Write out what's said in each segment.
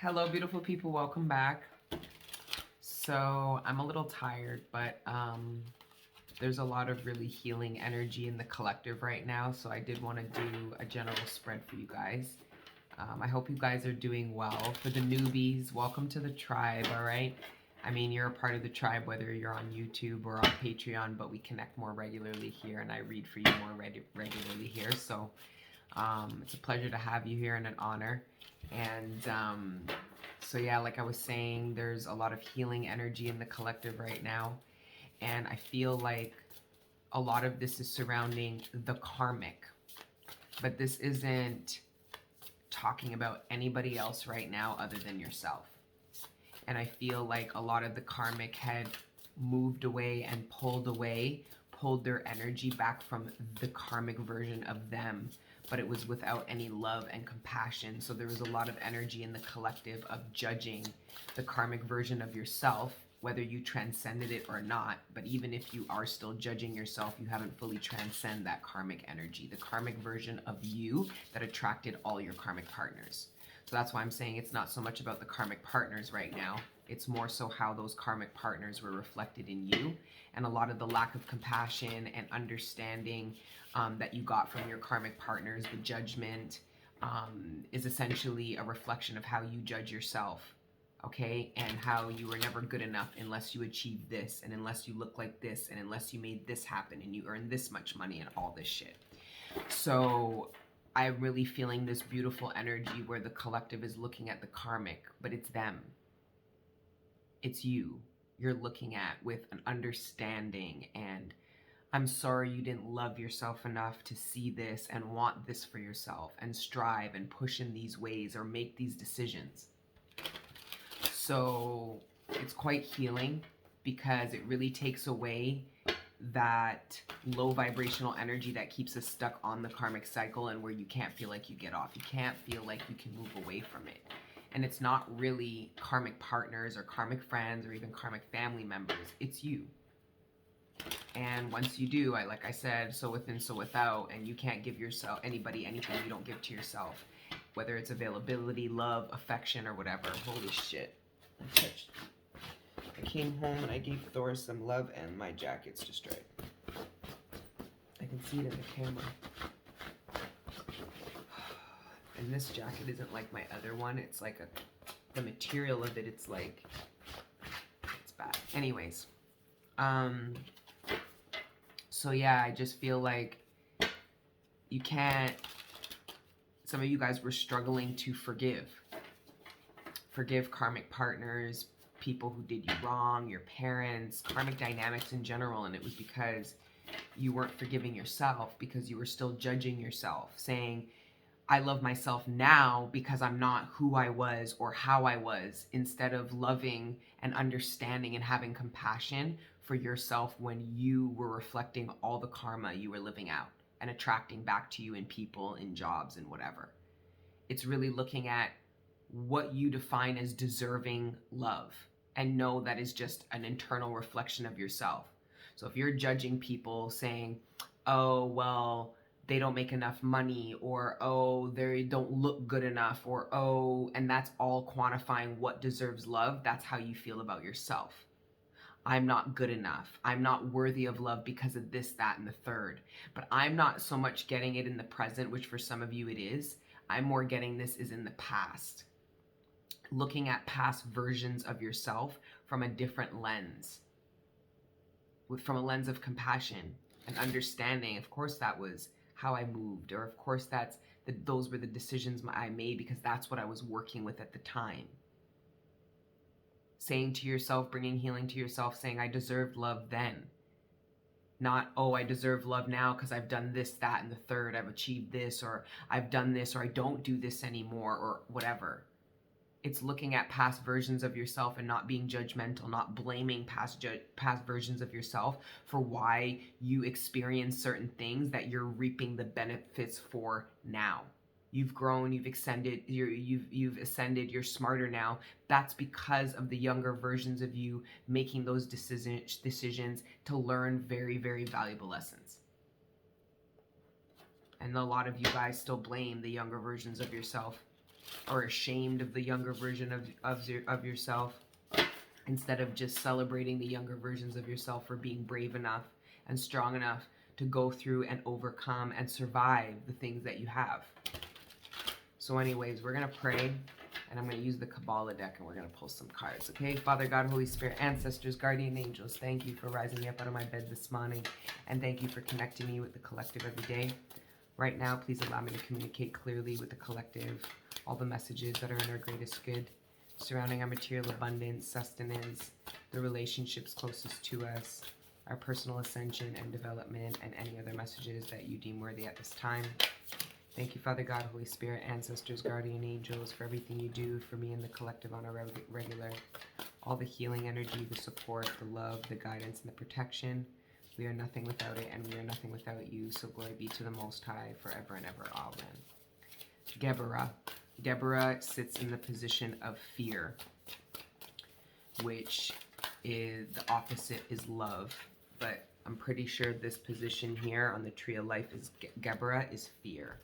Hello, beautiful people. Welcome back. So I'm a little tired, but there's a lot of really healing energy in the collective right now. So I did want to do a general spread for you guys. I hope you guys are doing well. For the newbies, welcome to the tribe, all right? I mean, you're a part of the tribe whether you're on YouTube or on Patreon, but we connect more regularly here, and I read for you more regularly here. So it's a pleasure to have you here and an honor. And so, yeah, like I was saying, there's a lot of healing energy in the collective right now. And I feel like a lot of this is surrounding the karmic. But this isn't talking about anybody else right now other than yourself. And I feel like a lot of the karmic had moved away and pulled their energy back from the karmic version of them, but it was without any love and compassion. So there was a lot of energy in the collective of judging the karmic version of yourself, whether you transcended it or not. But even if you are still judging yourself, you haven't fully transcended that karmic energy, the karmic version of you that attracted all your karmic partners. So that's why I'm saying it's not so much about the karmic partners right now. It's more so how those karmic partners were reflected in you, and a lot of the lack of compassion and understanding that you got from your karmic partners, the judgment, is essentially a reflection of how you judge yourself, okay? And how you were never good enough unless you achieved this, and unless you look like this, and unless you made this happen, and you earned this much money, and all this shit. So I'm really feeling this beautiful energy where the collective is looking at the karmic, but it's them. It's you. You're looking at with an understanding, and I'm sorry you didn't love yourself enough to see this and want this for yourself and strive and push in these ways or make these decisions. So it's quite healing because it really takes away that low vibrational energy that keeps us stuck on the karmic cycle, and where you can't feel like you get off. You can't feel like you can move away from it. And it's not really karmic partners or karmic friends or even karmic family members. It's you. And once you do, like I said, so within, so without, and you can't give yourself anybody anything you don't give to yourself, whether it's availability, love, affection, or whatever. Holy shit. I came home and I gave Thor some love and my jacket's destroyed. I can see it in the camera. And this jacket isn't like my other one. It's like the material of it, it's like, it's bad. Anyways. So yeah, I just feel like you can't, some of you guys were struggling to forgive karmic partners, people who did you wrong, your parents, karmic dynamics in general. And it was because you weren't forgiving yourself, because you were still judging yourself, saying, I love myself now because I'm not who I was or how I was, instead of loving and understanding and having compassion for yourself when you were reflecting all the karma you were living out and attracting back to you in people, in jobs, and whatever. It's really looking at what you define as deserving love, and know that is just an internal reflection of yourself. So if you're judging people saying, oh, well, they don't make enough money, or oh, they don't look good enough, or oh, and that's all quantifying what deserves love, that's how you feel about yourself. I'm not good enough. I'm not worthy of love because of this, that, and the third. But I'm not so much getting it in the present, which for some of you it is. I'm more getting this is in the past. Looking at past versions of yourself from a different lens. From a lens of compassion and understanding. Of course that was how I moved, or of course those were the decisions I made because that's what I was working with at the time. Saying to yourself, bringing healing to yourself, saying I deserved love then. Not, oh, I deserve love now because I've done this, that, and the third. I've achieved this, or I've done this, or I don't do this anymore, or whatever. It's looking at past versions of yourself and not being judgmental, not blaming past versions of yourself for why you experience certain things that you're reaping the benefits for now. You've grown, you've ascended, you've ascended, you're smarter now. That's because of the younger versions of you making those decisions to learn very, very valuable lessons. And a lot of you guys still blame the younger versions of yourself or ashamed of the younger version of yourself, instead of just celebrating the younger versions of yourself for being brave enough and strong enough to go through and overcome and survive the things that you have. So anyways, we're going to pray, and I'm going to use the Kabbalah deck, and we're going to pull some cards, okay? Father God, Holy Spirit, ancestors, guardian angels, thank you for rising me up out of my bed this morning, and thank you for connecting me with the collective every day. Right now, please allow me to communicate clearly with the collective all the messages that are in our greatest good, surrounding our material abundance, sustenance, the relationships closest to us, our personal ascension and development, and any other messages that you deem worthy at this time. Thank you, Father God, Holy Spirit, ancestors, guardian angels, for everything you do for me and the collective on a regular. All the healing energy, the support, the love, the guidance, and the protection. We are nothing without it, and we are nothing without you. So glory be to the Most High, forever and ever. Amen. Geburah. Geburah sits in the position of fear, which is the opposite is love. But I'm pretty sure this position here on the Tree of Life is Geburah is fear.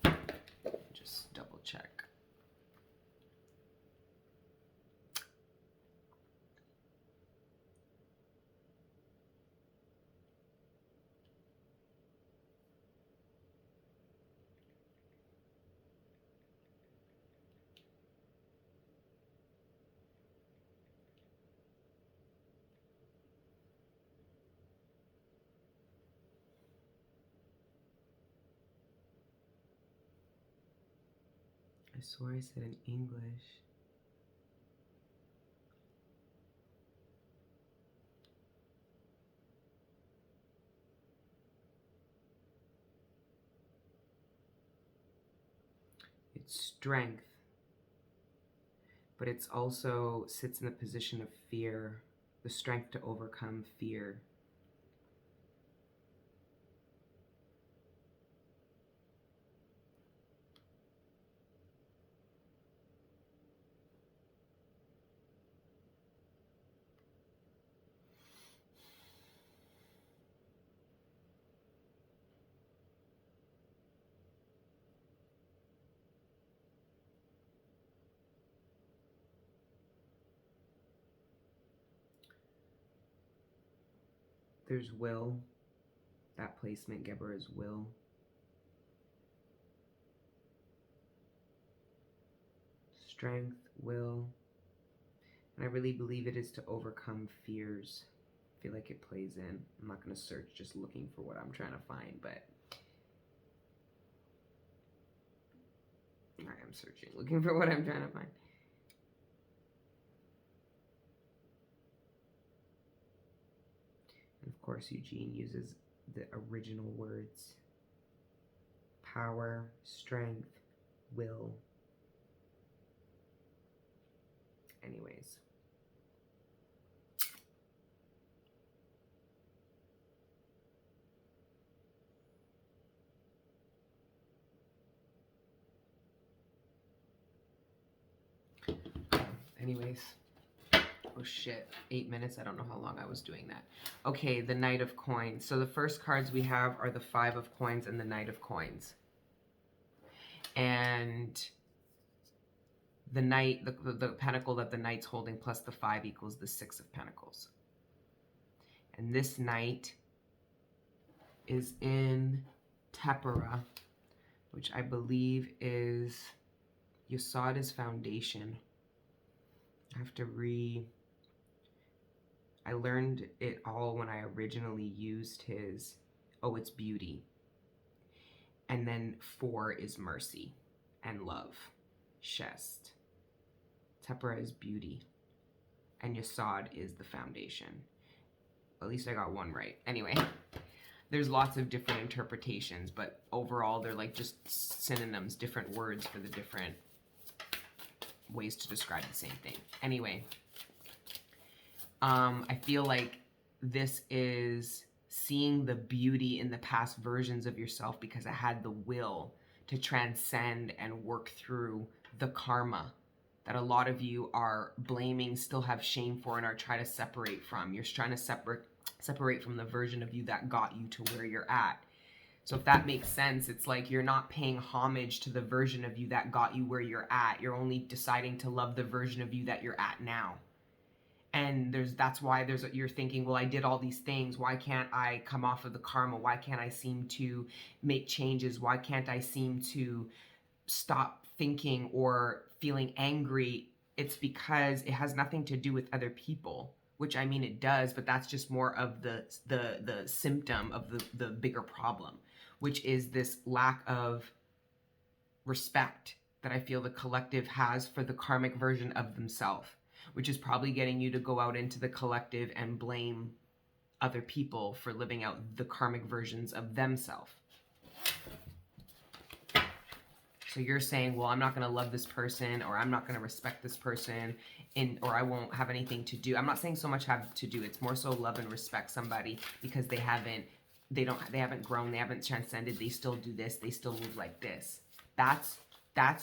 Just double check. I swore I said in English. It's strength, but it's also sits in the position of fear, the strength to overcome fear. There's will. That placement, Geburah, is will. Strength, will. And I really believe it is to overcome fears. I feel like it plays in. I'm not going to search just looking for what I'm trying to find, but I am searching, looking for what I'm trying to find. And of course, Eugene uses the original words. Power, strength, will. Anyways. Anyways. Oh shit, 8 minutes. I don't know how long I was doing that. Okay, the Knight of Coins. So the first cards we have are the Five of Coins and the Knight of Coins. And the Knight, the pentacle that the Knight's holding plus the 5 equals the 6 of Pentacles. And this Knight is in Teperah, which I believe is Yesod's foundation. I have to I learned it all when I originally used his, it's beauty. And then 4 is mercy and love. Chest. Teperah is beauty. And Yesod is the foundation. At least I got one right. Anyway, there's lots of different interpretations, but overall they're like just synonyms, different words for the different ways to describe the same thing. Anyway, I feel like this is seeing the beauty in the past versions of yourself because I had the will to transcend and work through the karma that a lot of you are blaming, still have shame for, and are trying to separate from. You're trying to separate from the version of you that got you to where you're at. So if that makes sense, it's like you're not paying homage to the version of you that got you where you're at. You're only deciding to love the version of you that you're at now. And that's why you're thinking, well, I did all these things. Why can't I come off of the karma? Why can't I seem to make changes? Why can't I seem to stop thinking or feeling angry? It's because it has nothing to do with other people, which I mean it does, but that's just more of the symptom of the bigger problem, which is this lack of respect that I feel the collective has for the karmic version of themselves, which is probably getting you to go out into the collective and blame other people for living out the karmic versions of themselves. So you're saying, well, I'm not going to love this person, or I'm not going to respect this person, or I won't have anything to do. I'm not saying so much have to do. It's more so love and respect somebody because they haven't grown, they haven't transcended, they still do this, they still move like this. That's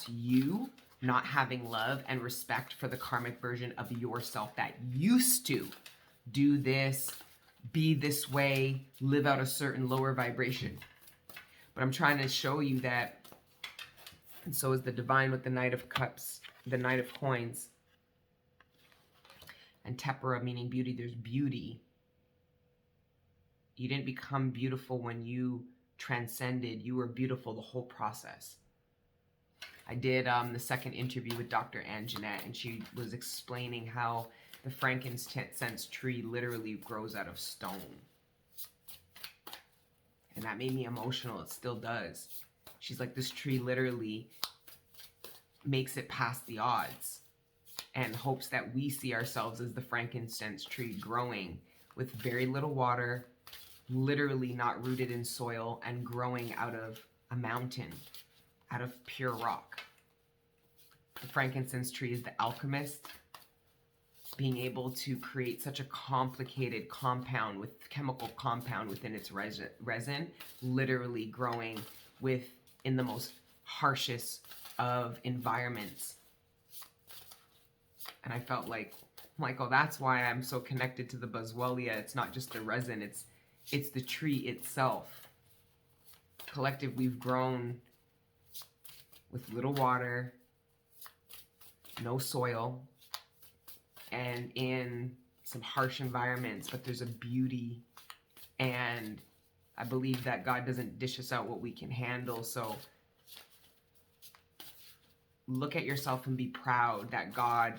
you not having love and respect for the karmic version of yourself that used to do this, be this way, live out a certain lower vibration. But I'm trying to show you that, and so is the divine with the Knight of Cups, the Knight of Coins, and Tepera meaning beauty. There's beauty. You didn't become beautiful when you transcended. You were beautiful the whole process. I did the second interview with Dr. Anjanette, and she was explaining how the frankincense tree literally grows out of stone. And that made me emotional. It still does. She's like, this tree literally makes it past the odds and hopes that we see ourselves as the frankincense tree growing with very little water, literally not rooted in soil, and growing out of a mountain, out of pure rock. The frankincense tree is the alchemist, being able to create such a complicated compound with chemical compound within its resin, literally growing in the most harshest of environments. And I felt like, oh, that's why I'm so connected to the Boswellia. It's not just the resin, it's the tree itself. Collective, we've grown with little water, no soil, and in some harsh environments, but there's a beauty, and I believe that God doesn't dish us out what we can handle. So look at yourself and be proud that God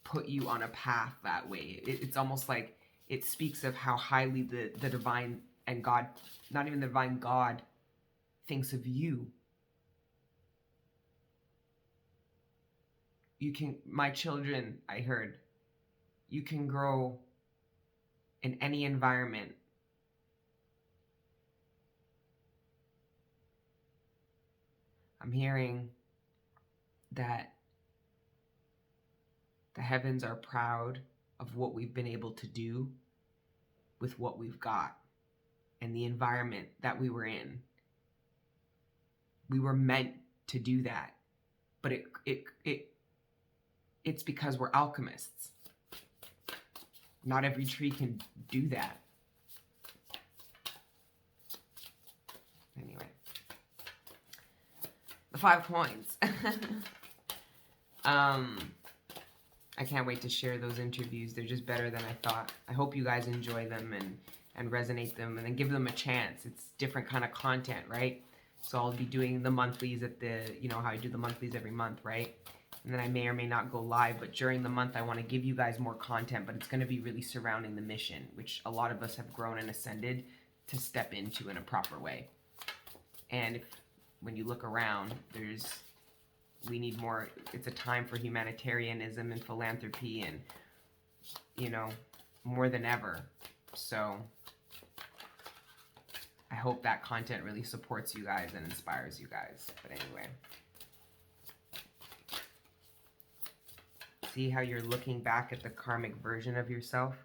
put you on a path that way. It's almost like it speaks of how highly the divine and God, not even the divine, God thinks of you. You can, my children, I heard, you can grow in any environment. I'm hearing that the heavens are proud of what we've been able to do with what we've got and the environment that we were in. We were meant to do that, but it's because we're alchemists. Not every tree can do that. Anyway, the 5 coins. I can't wait to share those interviews. They're just better than I thought. I hope you guys enjoy them and resonate them, and then give them a chance. It's different kind of content, right? So I'll be doing the monthlies at how I do the monthlies every month, right? And then I may or may not go live, but during the month I want to give you guys more content, but it's going to be really surrounding the mission, which a lot of us have grown and ascended to step into in a proper way. And when you look around, we need more. It's a time for humanitarianism and philanthropy, and more than ever. So I hope that content really supports you guys and inspires you guys. But anyway, see how you're looking back at the karmic version of yourself?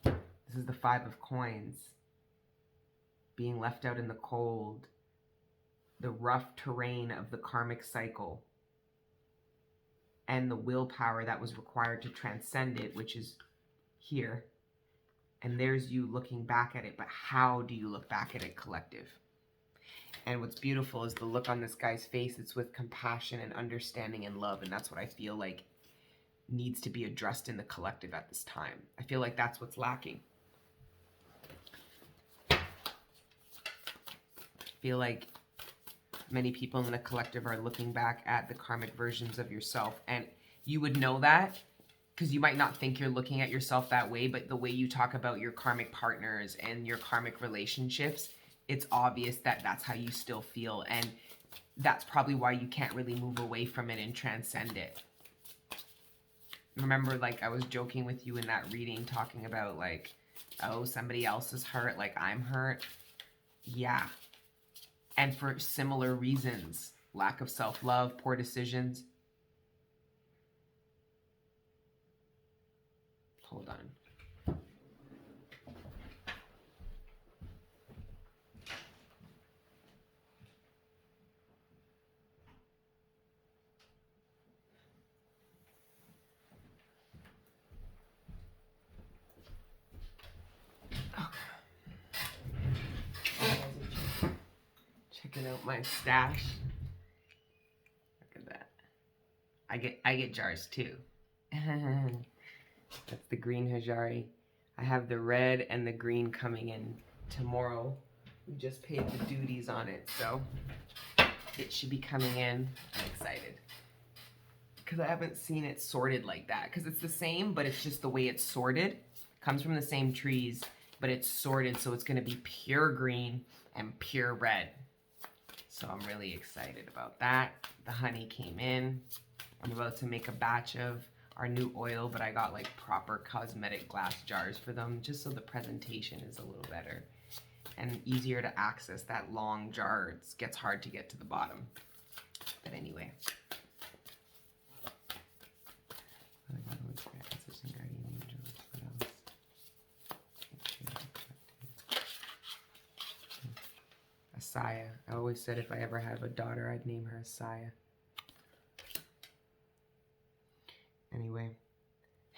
This is the 5 of coins. Being left out in the cold, the rough terrain of the karmic cycle, and the willpower that was required to transcend it, which is here. And there's you looking back at it, but how do you look back at it, collective? And what's beautiful is the look on this guy's face. It's with compassion and understanding and love. And that's what I feel like needs to be addressed in the collective at this time. I feel like that's what's lacking. I feel like many people in the collective are looking back at the karmic versions of yourself. And you would know that because you might not think you're looking at yourself that way, but the way you talk about your karmic partners and your karmic relationships, it's obvious that that's how you still feel. And that's probably why you can't really move away from it and transcend it. Remember, like, I was joking with you in that reading, talking about, like, oh, somebody else is hurt, like I'm hurt. Yeah. And for similar reasons. Lack of self-love, poor decisions. Hold on. Checking out my stash. Look at that. I get jars too. That's the green Hajari. I have the red and the green coming in tomorrow. We just paid the duties on it, so it should be coming in. I'm excited. Because I haven't seen it sorted like that. Because it's the same, but it's just the way it's sorted. Comes from the same trees, but it's sorted, so it's going to be pure green and pure red. So I'm really excited about that. The honey came in. I'm about to make a batch of our new oil, but I got like proper cosmetic glass jars for them just so the presentation is a little better and easier to access. That long jar, it gets hard to get to the bottom. But anyway. Asaya. I always said if I ever have a daughter, I'd name her Asaya. Anyway,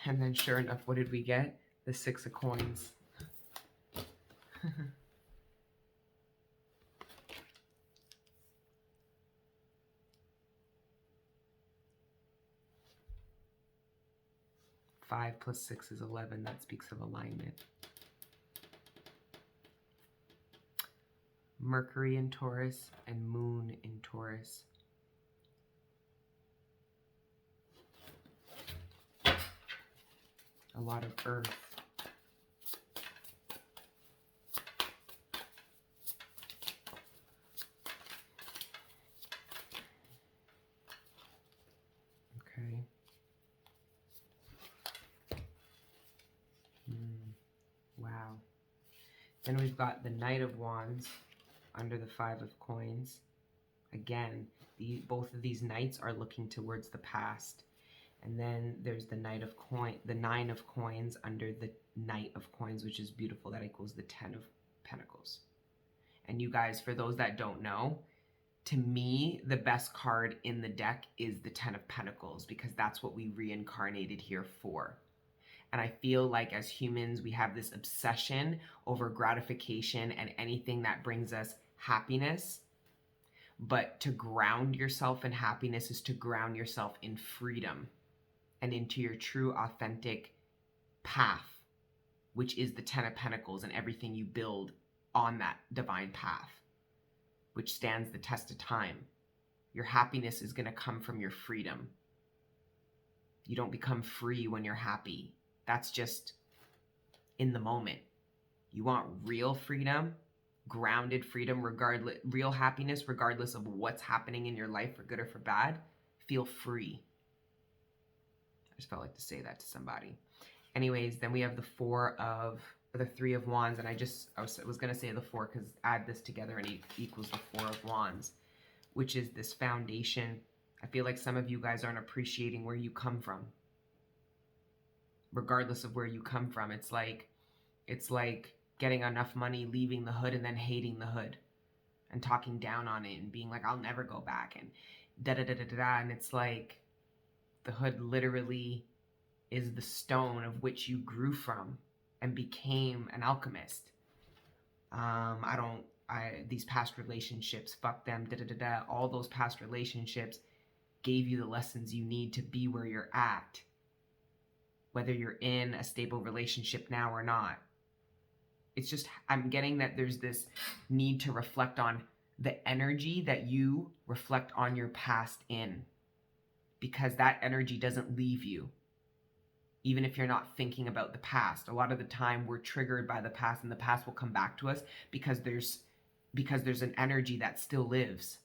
and then sure enough, what did we get? The 6 of coins. Five plus 6 is 11. That speaks of alignment. Mercury in Taurus and Moon in Taurus. A lot of earth. Okay. Wow. Then we've got the Knight of Wands under the 5 of coins. Again, both of these knights are looking towards the past. And then there's the Knight of the 9 of coins under the Knight of coins, which is beautiful. That equals the 10 of pentacles. And you guys, for those that don't know, to me, the best card in the deck is the 10 of pentacles, because that's what we reincarnated here for. And I feel like as humans, we have this obsession over gratification and anything that brings us happiness. But to ground yourself in happiness is to ground yourself in freedom and into your true, authentic path, which is the 10 of pentacles and everything you build on that divine path, which stands the test of time. Your happiness is going to come from your freedom. You don't become free when you're happy. That's just in the moment. You want real freedom, grounded freedom, real happiness, regardless of what's happening in your life, for good or for bad. Feel free. I just felt like to say that to somebody. Anyways, then we have the 3 of Wands, and I was going to say the 4 because add this together and it equals the 4 of Wands, which is this foundation. I feel like some of you guys aren't appreciating where you come from. Regardless of where you come from, it's like getting enough money, leaving the hood, and then hating the hood and talking down on it and being like, I'll never go back, and da-da-da-da-da. And it's like the hood literally is the stone of which you grew from and became an alchemist. I these past relationships, fuck them, da da da da. All those past relationships gave you the lessons you need to be where you're at, whether you're in a stable relationship now or not. It's just, I'm getting that there's this need to reflect on the energy that you reflect on your past in, because that energy doesn't leave you. Even if you're not thinking about the past, a lot of the time we're triggered by the past, and the past will come back to us because there's an energy that still lives.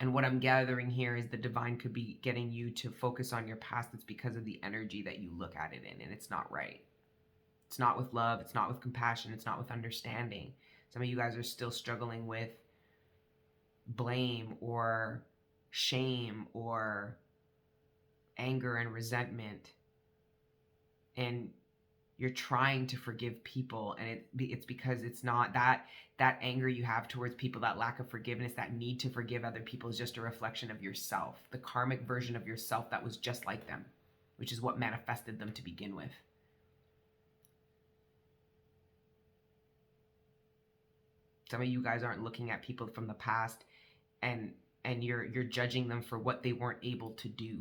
And what I'm gathering here is the divine could be getting you to focus on your past. It's because of the energy that you look at it in, and it's not right. It's not with love. It's not with compassion. It's not with understanding. Some of you guys are still struggling with blame or shame or anger and resentment. And you're trying to forgive people, and it's because it's not that anger you have towards people, that lack of forgiveness, that need to forgive other people is just a reflection of yourself, the karmic version of yourself that was just like them, which is what manifested them to begin with. Some of you guys aren't looking at people from the past and you're judging them for what they weren't able to do.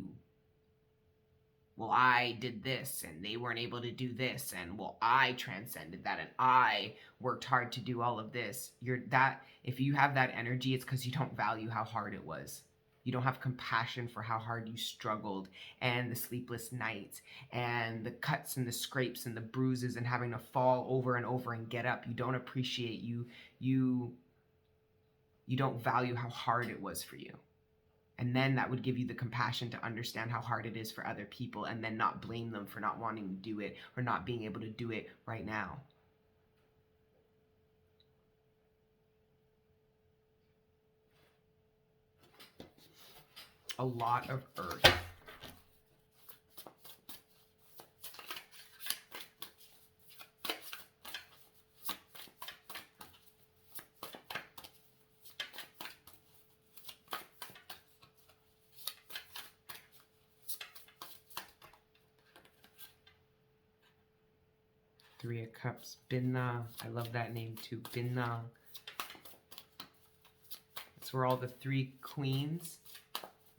Well, I did this and they weren't able to do this, and well, I transcended that and I worked hard to do all of this. If you have that energy, it's because you don't value how hard it was. You don't have compassion for how hard you struggled, and the sleepless nights and the cuts and the scrapes and the bruises and having to fall over and over and get up. You don't appreciate you don't value how hard it was for you. And then that would give you the compassion to understand how hard it is for other people, and then not blame them for not wanting to do it or not being able to do it right now. A lot of earth. Three of Cups, Binna. I love that name too, Binna. It's where all the three queens,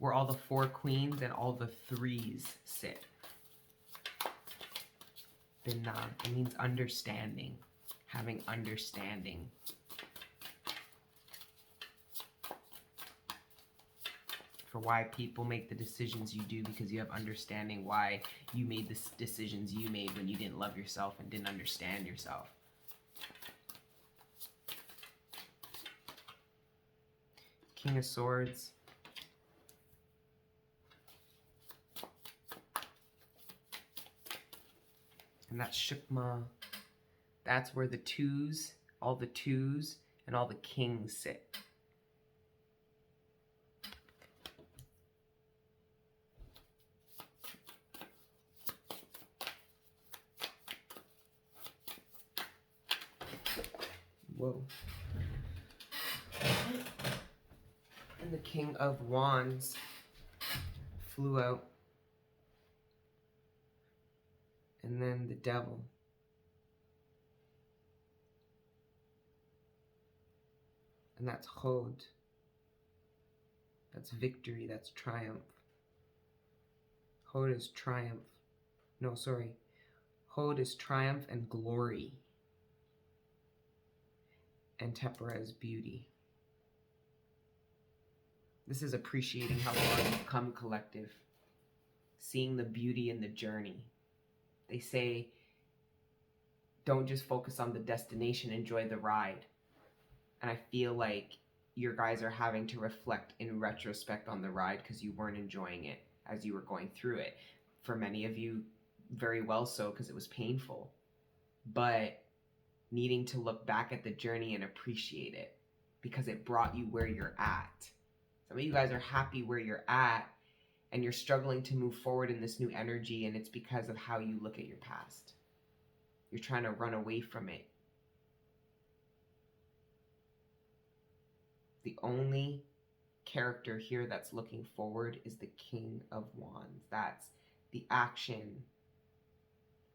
where all the four queens and all the threes sit. Binna. It means understanding, having understanding. For why people make the decisions you do, because you have understanding why you made the decisions you made when you didn't love yourself and didn't understand yourself. King of Swords. And that's Shukma. That's where the twos, all the twos, and all the kings sit. Whoa. And the King of Wands flew out. And then the Devil. And that's Hod. That's victory, that's triumph. Hod is triumph. No, sorry. Hod is triumph and glory. And Tempera is beauty. This is appreciating how far you've come, collective. Seeing the beauty in the journey. They say, don't just focus on the destination, enjoy the ride. And I feel like your guys are having to reflect in retrospect on the ride because you weren't enjoying it as you were going through it. For many of you, very well so, because it was painful. But needing to look back at the journey and appreciate it because it brought you where you're at. Some of you guys are happy where you're at and you're struggling to move forward in this new energy, and it's because of how you look at your past. You're trying to run away from it. The only character here that's looking forward is the King of Wands. That's the action.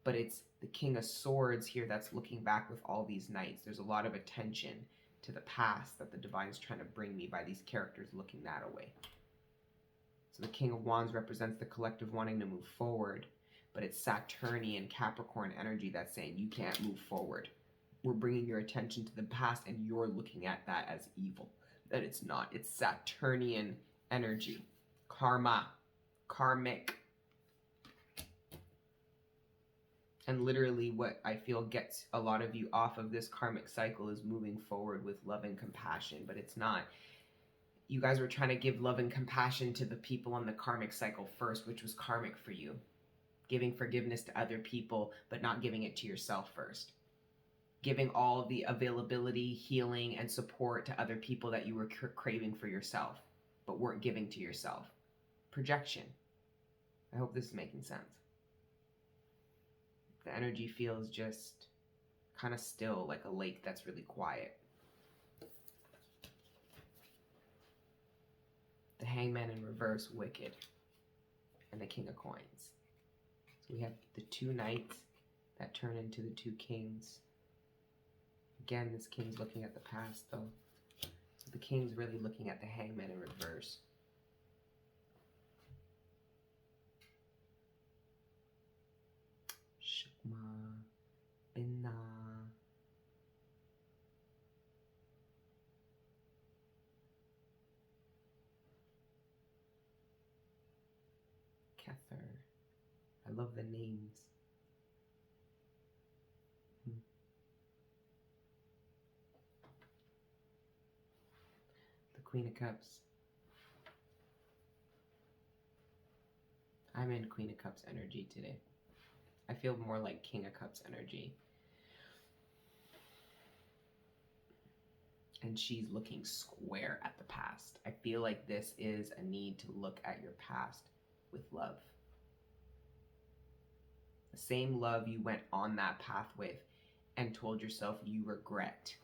But it's the King of Swords here that's looking back with all these knights. There's a lot of attention. to the past that the divine is trying to bring me by these characters looking that away. So the King of Wands represents the collective wanting to move forward, but it's Saturnian Capricorn energy that's saying you can't move forward. We're bringing your attention to the past and you're looking at that as evil. That it's not. It's Saturnian energy. Karma. Karmic. And literally what I feel gets a lot of you off of this karmic cycle is moving forward with love and compassion, but it's not. You guys were trying to give love and compassion to the people on the karmic cycle first, which was karmic for you. Giving forgiveness to other people, but not giving it to yourself first. Giving all the availability, healing, and support to other people that you were craving for yourself, but weren't giving to yourself. Projection. I hope this is making sense. The energy feels just kind of still, like a lake that's really quiet. The Hangman in reverse, wicked. And the King of Coins. So we have the two knights that turn into the two kings. Again, this king's looking at the past, though. So the king's really looking at the Hangman in reverse. Shukma, Binna. Kether. I love the names. The Queen of Cups. I'm in Queen of Cups energy today. I feel more like King of Cups energy. And she's looking square at the past. I feel like this is a need to look at your past with love. The same love you went on that path with and told yourself you regret.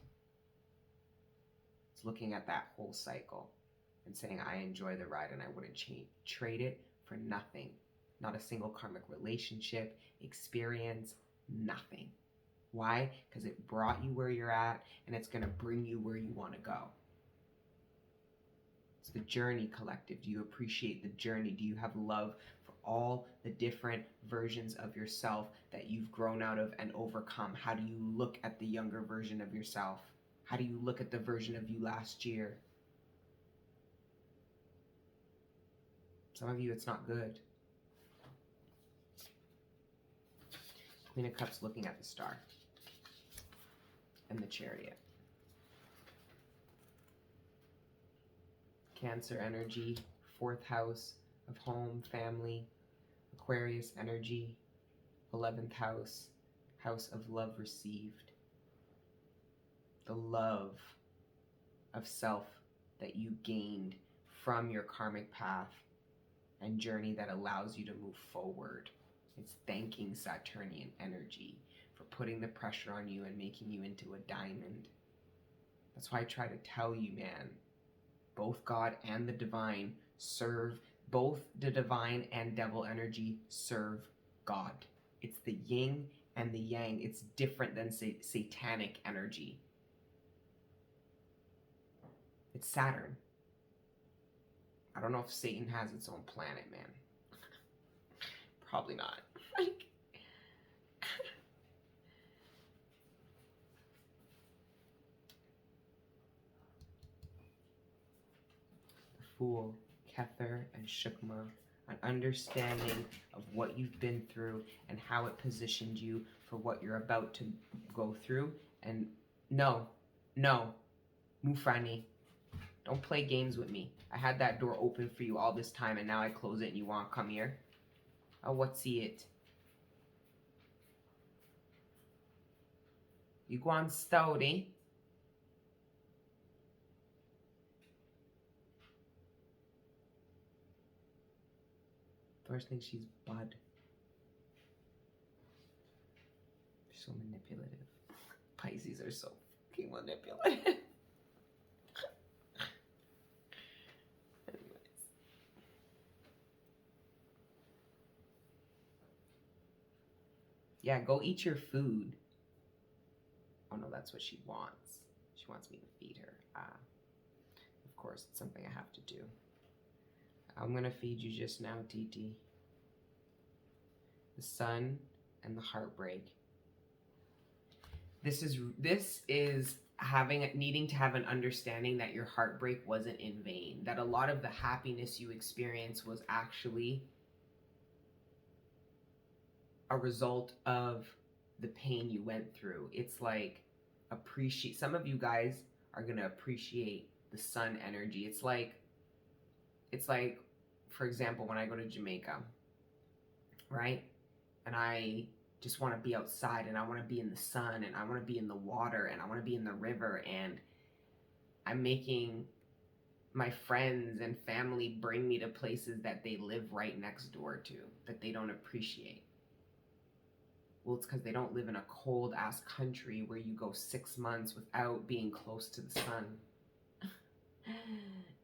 It's looking at that whole cycle and saying, I enjoy the ride and I wouldn't trade it for nothing. Not a single karmic relationship, experience, nothing. Why? Because it brought you where you're at and it's going to bring you where you want to go. It's the journey, collective. Do you appreciate the journey? Do you have love for all the different versions of yourself that you've grown out of and overcome? How do you look at the younger version of yourself? How do you look at the version of you last year? Some of you, it's not good. Queen of Cups looking at the Star and the Chariot. Cancer energy, 4th house of home, family. Aquarius energy, 11th house, house of love received. The love of self that you gained from your karmic path and journey that allows you to move forward. It's thanking Saturnian energy for putting the pressure on you and making you into a diamond. That's why I try to tell you, man, both God and the divine serve, both the divine and devil energy serve God. It's the yin and the yang. It's different than satanic energy. It's Saturn. I don't know if Satan has its own planet, man. Probably not. Like, the Fool, Kether, and Shukma, an understanding of what you've been through and how it positioned you for what you're about to go through. And no, Mufrani, don't play games with me. I had that door open for you all this time and now I close it and you want to come here? Oh, what's it? You go on stouty. First thing, she's bud. So manipulative. Pisces are so fucking manipulative. Anyways. Yeah, go eat your food. Oh no, that's what she wants. She wants me to feed her. Of course, it's something I have to do. I'm going to feed you just now, Titi. The sun and the heartbreak. This is needing to have an understanding that your heartbreak wasn't in vain. That a lot of the happiness you experienced was actually a result of the pain you went through. It's like some of you guys are going to appreciate the sun energy. It's like, for example, when I go to Jamaica, right? And I just want to be outside and I want to be in the sun and I want to be in the water and I want to be in the river, and I'm making my friends and family bring me to places that they live right next door to that they don't appreciate. Well, it's because they don't live in a cold ass country where you go 6 months without being close to the sun.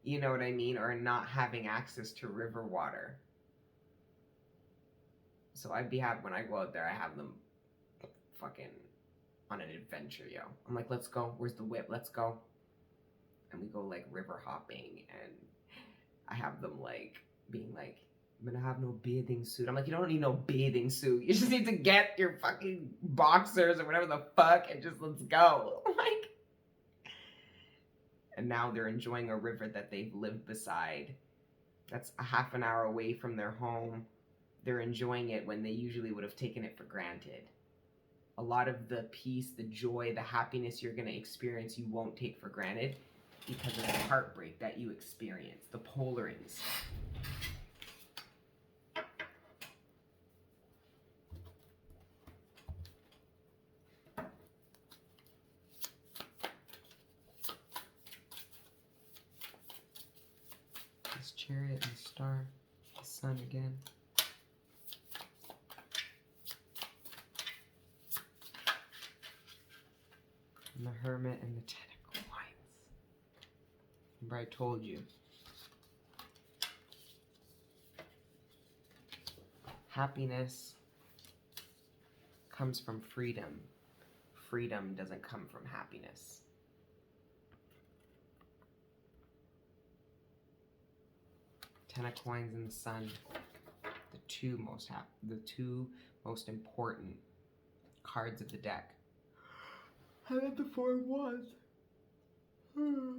You know what I mean? Or not having access to river water. So I'd be happy when I go out there, I have them fucking on an adventure, yo. I'm like, let's go. Where's the whip? Let's go. And we go like river hopping, and I have them like being like, I'm gonna have no bathing suit. I'm like, you don't need no bathing suit. You just need to get your fucking boxers or whatever the fuck and just let's go. Like, and now they're enjoying a river that they've lived beside. That's a half an hour away from their home. They're enjoying it when they usually would have taken it for granted. A lot of the peace, the joy, the happiness you're gonna experience, you won't take for granted because of the heartbreak that you experience, the polarings. This Chariot and the Star, the Sun again. And the Hermit and the Ten of Coins. Remember I told you. Happiness comes from freedom. Freedom doesn't come from happiness. Ten of Coins and the Sun. The two most important cards of the deck. How did the Four of Wands? I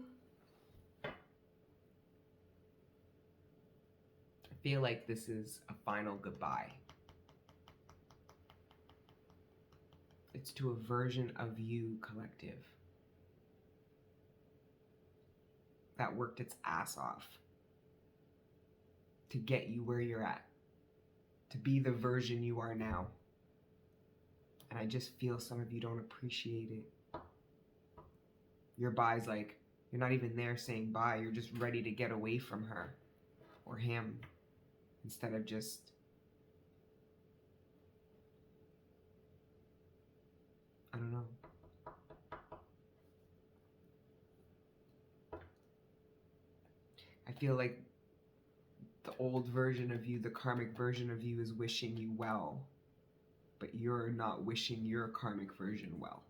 feel like this is a final goodbye. It's to a version of you, collective, that worked its ass off to get you where you're at, to be the version you are now. And I just feel some of you don't appreciate it. Your bye's like, you're not even there saying bye. You're just ready to get away from her or him instead of just, I don't know. I feel like the old version of you, the karmic version of you, is wishing you well, but you're not wishing your karmic version well.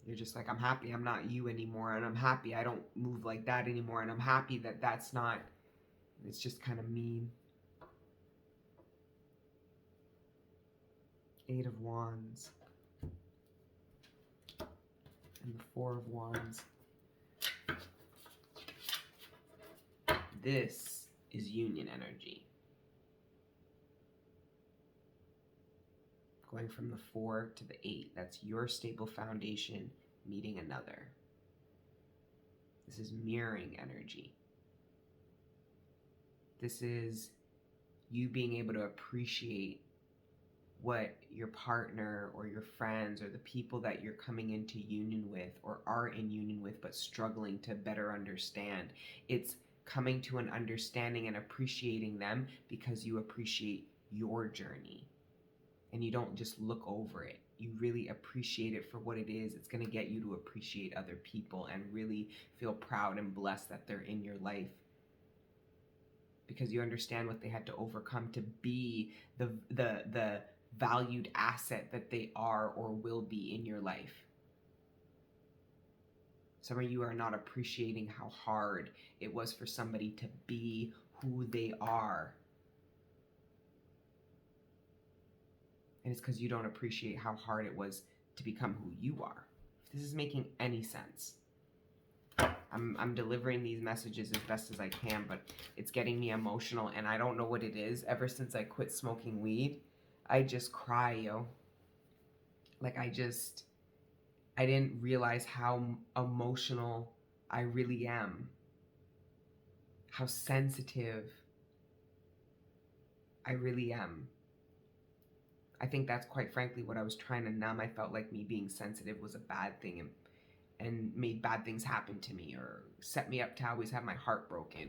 You're just like, I'm happy I'm not you anymore, and I'm happy I don't move like that anymore, and I'm happy that that's not, it's just kind of mean. Eight of Wands. And the Four of Wands. This is union energy. Going from the 4 to the 8, that's your stable foundation meeting another. This is mirroring energy. This is you being able to appreciate what your partner or your friends or the people that you're coming into union with or are in union with but struggling to better understand. It's coming to an understanding and appreciating them because you appreciate your journey. And you don't just look over it. You really appreciate it for what it is. It's going to get you to appreciate other people and really feel proud and blessed that they're in your life. Because you understand what they had to overcome to be the valued asset that they are or will be in your life. Some of you are not appreciating how hard it was for somebody to be who they are. And it's because you don't appreciate how hard it was to become who you are. If this is making any sense. I'm delivering these messages as best as I can, but it's getting me emotional, and I don't know what it is. Ever since I quit smoking weed, I just cry, yo. Like, I didn't realize how emotional I really am. How sensitive I really am. I think that's quite frankly what I was trying to numb. I felt like me being sensitive was a bad thing and made bad things happen to me or set me up to always have my heart broken